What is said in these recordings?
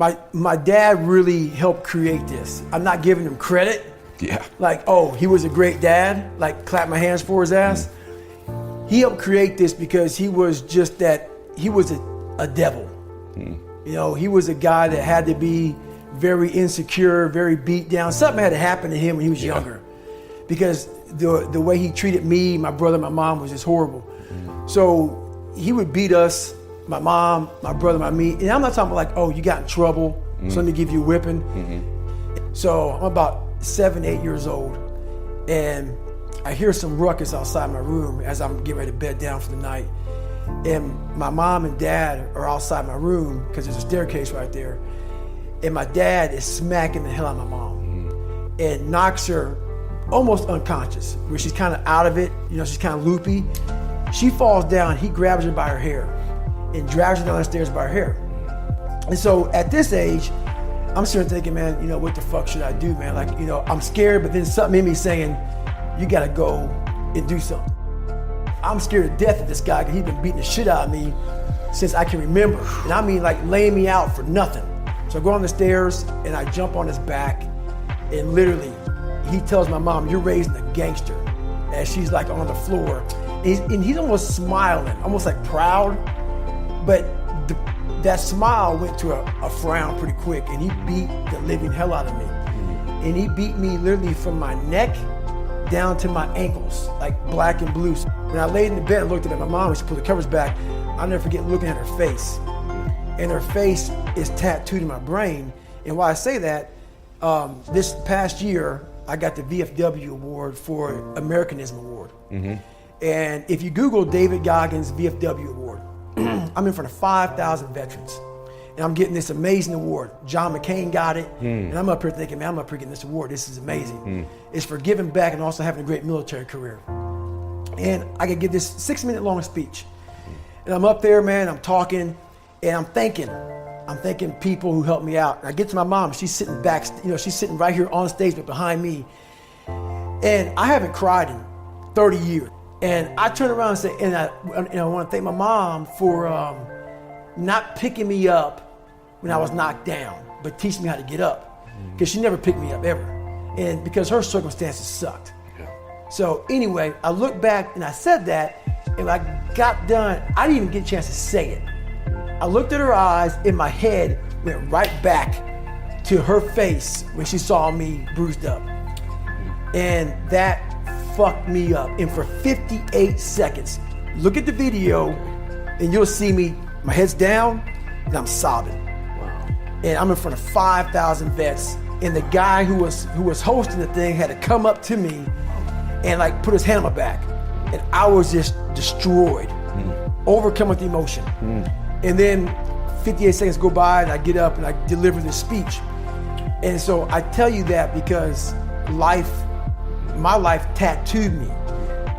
My dad really helped create this. I'm not giving him credit. Yeah. Like, oh, he was a great dad, like clap my hands for his ass. He helped create this because he was just that, he was a devil. You know, he was a guy that had to be very insecure, very beat down. Something had to happen to him when he was younger, because the way he treated me, my brother, my mom was just horrible. So he would beat us, my mom, my brother, me. And I'm not talking about like, oh, you got in trouble, so let me give you a whipping. So I'm about 7, 8 years old, and I hear some ruckus outside my room as I'm getting ready to bed down for the night. And my mom and dad are outside my room because there's a staircase right there. And my dad is smacking the hell out of my mom and knocks her almost unconscious, where she's kind of out of it, you know, she's kind of loopy. She falls down, he grabs her by her hair and drags her down the stairs by her hair. And so at this age, I'm sitting thinking, man, you know, what the fuck should I do, man? Like, you know, I'm scared, but then something in me saying, you gotta go and do something. I'm scared to death of this guy because he's been beating the shit out of me since I can remember. And I mean, like, laying me out for nothing. So I go on the stairs and I jump on his back, and literally he tells my mom, you're raising a gangster, as she's like on the floor. And he's almost smiling, almost like proud, but that smile went to a frown pretty quick, and he beat the living hell out of me. And he beat me literally from my neck down to my ankles, like black and blue. When I laid in the bed and looked at my mom, she put the covers back, I'll never forget looking at her face. And her face is tattooed in my brain. And why I say that, this past year, I got the VFW award for Americanism Award. And if you Google David Goggins VFW Award, I'm in front of 5,000 veterans. And I'm getting this amazing award. John McCain got it. And I'm up here thinking, man, I'm up here getting this award. This is amazing. It's for giving back and also having a great military career. And I could give this 6-minute long speech. And I'm up there, man, I'm talking, and I'm thanking people who helped me out. And I get to my mom, she's sitting back, you know, she's sitting right here on stage, but behind me. And I haven't cried in 30 years. And I turn around and say, and I want to thank my mom for not picking me up when I was knocked down, but teaching me how to get up. Because she never picked me up ever. And because her circumstances sucked. So anyway, I look back and I said that, and when I got done, I didn't even get a chance to say it. I looked at her eyes, and my head went right back to her face when she saw me bruised up. And that fucked me up. And for 58 seconds, look at the video and you'll see me, my head's down and I'm sobbing. Wow. And I'm in front of 5,000 vets, and the guy who was hosting the thing had to come up to me and like put his hand on my back. And I was just destroyed, overcome with emotion. And then 58 seconds go by and I get up and I deliver this speech. And so I tell you that because my life tattooed me.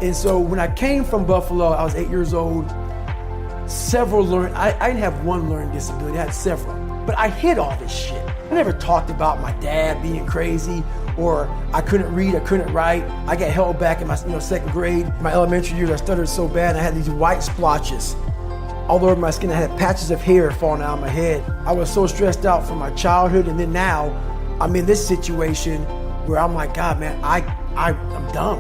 And so when I came from Buffalo, I was 8 years old. I didn't have one learning disability, I had several. But I hid all this shit. I never talked about my dad being crazy, or I couldn't read, I couldn't write. I got held back in my second grade. My elementary years, I stuttered so bad, I had these white splotches all over my skin. I had patches of hair falling out of my head. I was so stressed out from my childhood, and then now I'm in this situation where I'm like, God, man, I'm dumb.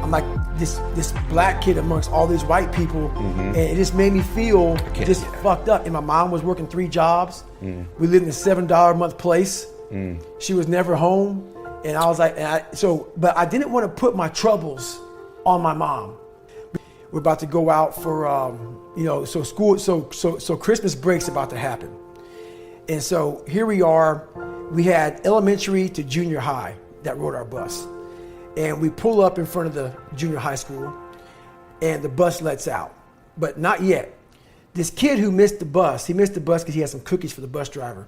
I'm like this black kid amongst all these white people, and it just made me feel just fucked up. And my mom was working 3 jobs. We lived in a $7 a month place. She was never home, and I was like, but I didn't want to put my troubles on my mom. We're about to go out for, so Christmas break's about to happen. And so here we are. We had elementary to junior high that rode our bus. And we pull up in front of the junior high school, and the bus lets out, but not yet. This kid who missed the bus, he missed the bus because he had some cookies for the bus driver.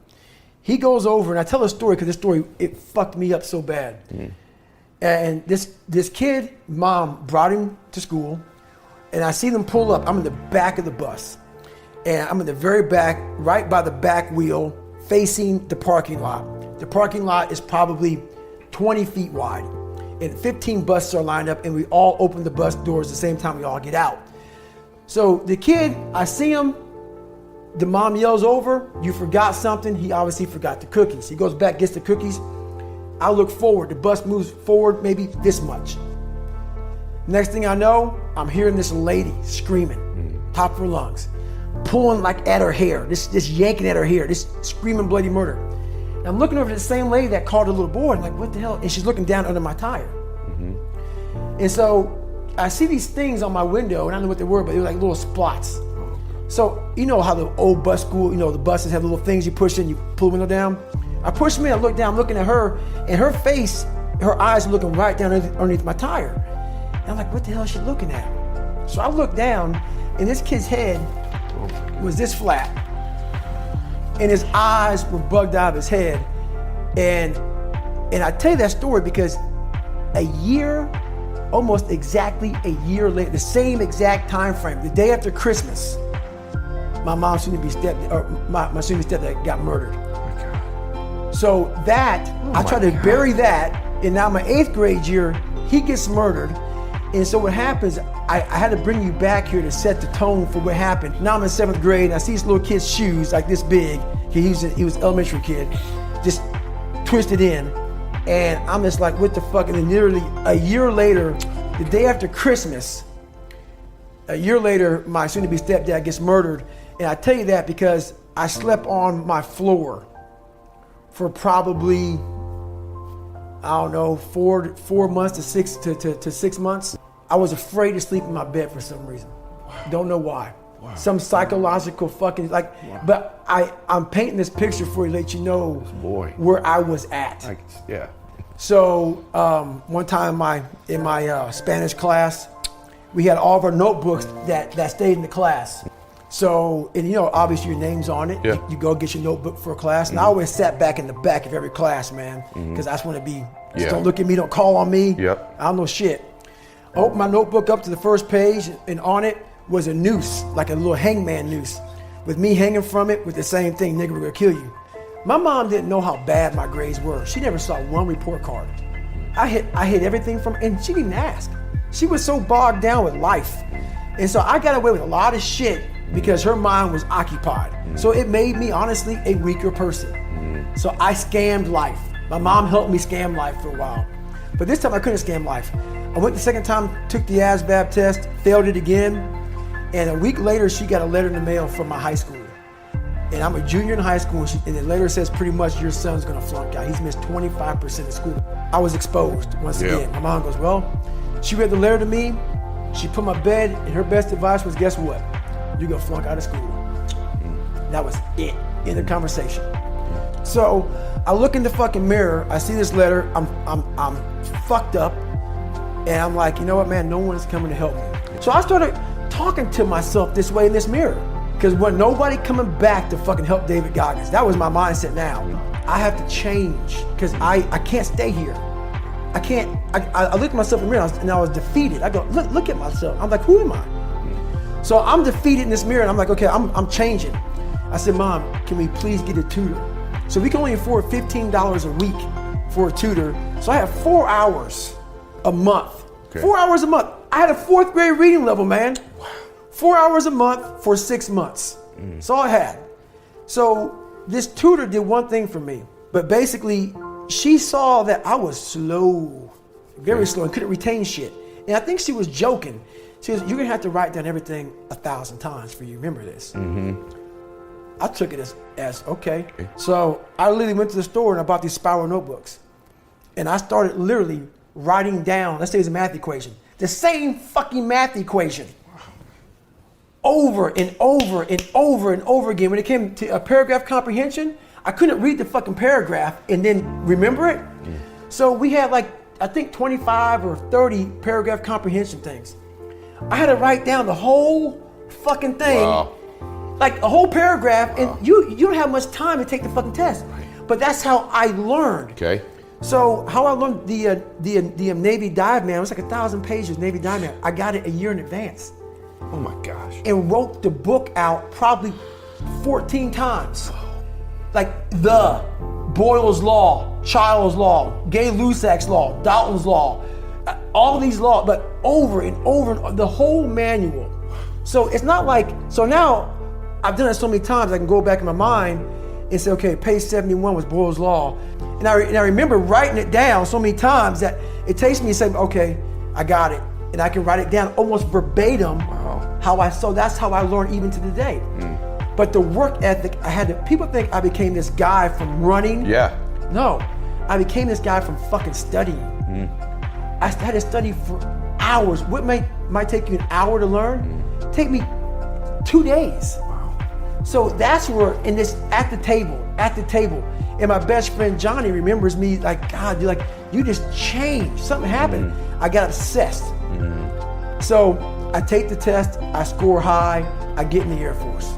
He goes over, and I tell a story because this story, it fucked me up so bad. And this kid, mom brought him to school, and I see them pull up. I'm in the back of the bus, and I'm in the very back, right by the back wheel, facing the parking lot. The parking lot is probably 20 feet wide. And 15 buses are lined up, and we all open the bus doors at the same time we all get out. So the kid, I see him, The mom yells over, you forgot something. He obviously forgot the cookies. He goes back, gets the cookies. I look forward. The bus moves forward maybe this much. Next thing I know, I'm hearing this lady screaming, top of her lungs, pulling like at her hair, this yanking at her hair, this screaming bloody murder. And I'm looking over to the same lady that called her little boy. I'm like, what the hell? And she's looking down under my tire. And so I see these things on my window, and I don't know what they were, but they were like little spots. So you know how the old bus school, the buses have little things you push in, you pull the window down. I push me, I look down, I'm looking at her, and her face, her eyes are looking right down underneath my tire. And I'm like, what the hell is she looking at? So I look down, and this kid's head was this flat, and his eyes were bugged out of his head. And I tell you that story because a year, almost exactly a year later, the same exact time frame, the day after Christmas, my mom's soon-to-be my soon-to-be stepdad got murdered. So that, I tried to bury that, and now my 8th grade year, he gets murdered. And so what happens, I had to bring you back here to set the tone for what happened. Now I'm in 7th grade, and I see this little kid's shoes like this big. He was an elementary kid, just twisted in. And I'm just like, what the fuck? And then nearly a year later, the day after Christmas, a year later, my soon-to-be stepdad gets murdered. And I tell you that because I slept on my floor for probably, I don't know, 4 months to 6 months. I was afraid to sleep in my bed for some reason. Don't know why. Some psychological fucking but I'm painting this picture for you to let you know where I was at. So one time in my Spanish class, we had all of our notebooks that stayed in the class. So, and obviously your name's on it. Yeah. You go get your notebook for a class. And I always sat back in the back of every class, man, because I just want to be, just don't look at me, don't call on me. Yep. I don't know shit. I opened my notebook up to the first page, and on it was a noose, like a little hangman noose, with me hanging from it with the same thing, nigga, we're gonna kill you. My mom didn't know how bad my grades were. She never saw one report card. I hit everything from, and she didn't ask. She was so bogged down with life. And so I got away with a lot of shit because her mind was occupied. So it made me, honestly, a weaker person. So I scammed life. My mom helped me scam life for a while. But this time I couldn't scam life. I went the second time, took the ASVAB test, failed it again. And a week later, she got a letter in the mail from my high school. And I'm a junior in high school, and the letter says pretty much your son's gonna flunk out. He's missed 25% of school. I was exposed once again. My mom goes, well, she read the letter to me, she put my bed, and her best advice was, guess what? You're gonna flunk out of school. That was it, in the conversation. So I look in the fucking mirror, I see this letter, I'm fucked up, and I'm like, you know what, man, no one is coming to help me. So I started talking to myself this way in this mirror, because when nobody coming back to fucking help David Goggins, that was my mindset now. I have to change, because I can't stay here. I can't, I looked at myself in the mirror and I was defeated. I go, look at myself. I'm like, who am I? So I'm defeated in this mirror and I'm like, okay, I'm changing. I said, Mom, can we please get a tutor? So we can only afford $15 a week for a tutor. So I have 4 hours a month. Okay. 4 hours a month. I had a 4th grade reading level, man. Wow. 4 hours a month for 6 months. That's all I had. So this tutor did one thing for me, but basically she saw that I was slow, very slow, and couldn't retain shit. And I think she was joking. She goes, you're gonna have to write down everything 1,000 times for you. Remember this. I took it as okay. So I literally went to the store and I bought these spiral notebooks. And I started literally writing down, let's say it's a math equation, the same fucking math equation over and over and over and over again. When it came to a paragraph comprehension, I couldn't read the fucking paragraph and then remember it. So we had like, I think 25 or 30 paragraph comprehension things. I had to write down the whole fucking thing, like a whole paragraph, and you don't have much time to take the fucking test. But that's how I learned. Okay. So how I learned the Navy Dive Man, it was like 1,000 pages, Navy Dive Man. I got it a year in advance. Oh my gosh. And wrote the book out probably 14 times. Like the Boyle's Law, Child's Law, Gay-Lussac's Law, Dalton's Law, all these laws, but over and over, the whole manual. So it's not like, so now I've done it so many times, I can go back in my mind and say, okay, page 71 was Boyle's Law. And I remember writing it down so many times that it takes me to say, okay, I got it. And I can write it down almost verbatim. Wow. So that's how I learned even to the day. But the work ethic, people think I became this guy from running. Yeah. No, I became this guy from fucking studying. I had to study for hours. What might take you an hour to learn, take me 2 days. So that's where, at the table, and my best friend Johnny remembers me like, God, you just changed. Something happened. I got obsessed. So I take the test, I score high, I get in the Air Force.